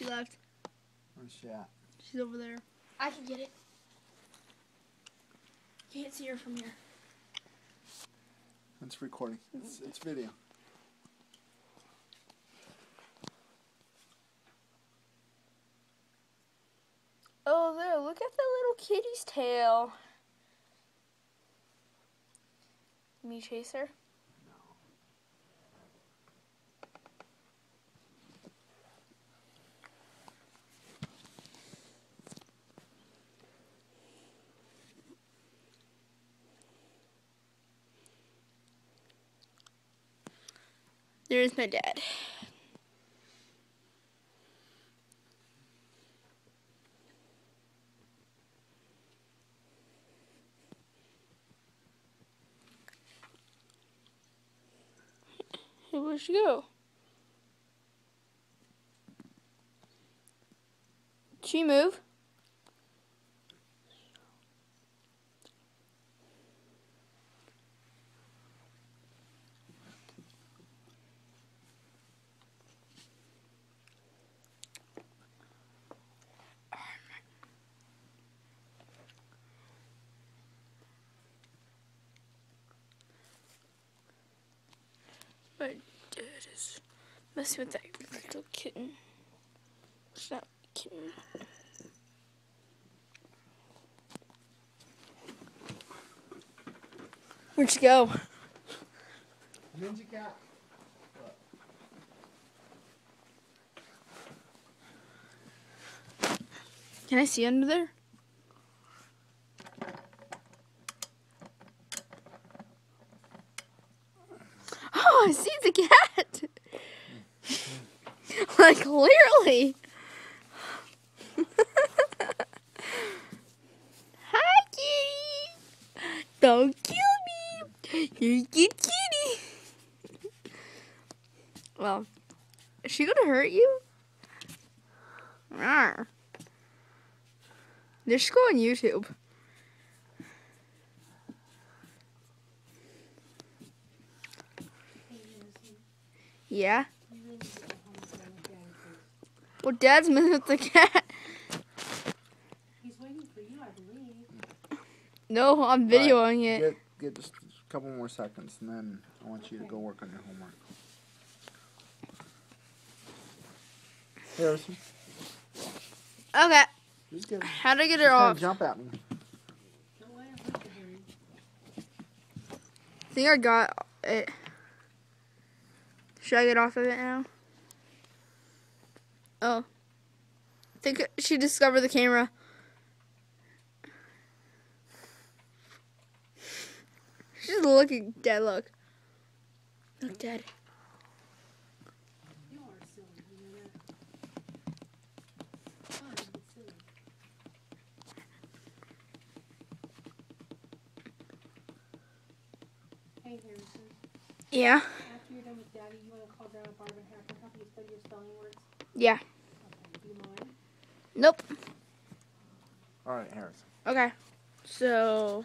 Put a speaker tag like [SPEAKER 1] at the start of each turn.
[SPEAKER 1] left.
[SPEAKER 2] Where's she at?
[SPEAKER 1] She's over there. I can get it. Can't see her from here.
[SPEAKER 2] It's recording. It's video.
[SPEAKER 1] Oh, there. Look at the little kitty's tail. Me chase her? There's my dad. Hey, where'd she go? Did she move? My dad is messing with that little kitten. It's not a kitten. Where'd she go?
[SPEAKER 2] Ninja cat.
[SPEAKER 1] Can I see under there? Oh, I see the cat. Like, clearly. Hi, kitty. Don't kill me. You're a good kitty. Well, is she gonna hurt you? Rawr. Just go on YouTube. Yeah. Well, Dad's messing with the cat.
[SPEAKER 3] He's waiting for you, I believe.
[SPEAKER 1] No, I'm videoing it.
[SPEAKER 2] Get just a couple more seconds, and then I want you to go work on your homework. Harrison.
[SPEAKER 1] Okay.
[SPEAKER 2] Just get,
[SPEAKER 1] How do I get her
[SPEAKER 2] just
[SPEAKER 1] off?
[SPEAKER 2] jump at me.
[SPEAKER 3] Don't let him look at him.
[SPEAKER 1] I think I got it. Should I get off of it now? Oh. I think she discovered the camera. She's looking dead, look. Look dead.
[SPEAKER 3] You are silly, you know that. Fine, but silly. Hey, Harrison.
[SPEAKER 1] Yeah.
[SPEAKER 3] After you're done with Daddy, you want to call Grandma Barb and have her help you study your spelling words?
[SPEAKER 1] Yeah.
[SPEAKER 3] Okay, do you mind?
[SPEAKER 1] Nope.
[SPEAKER 2] All right, Harrison.
[SPEAKER 1] Okay. So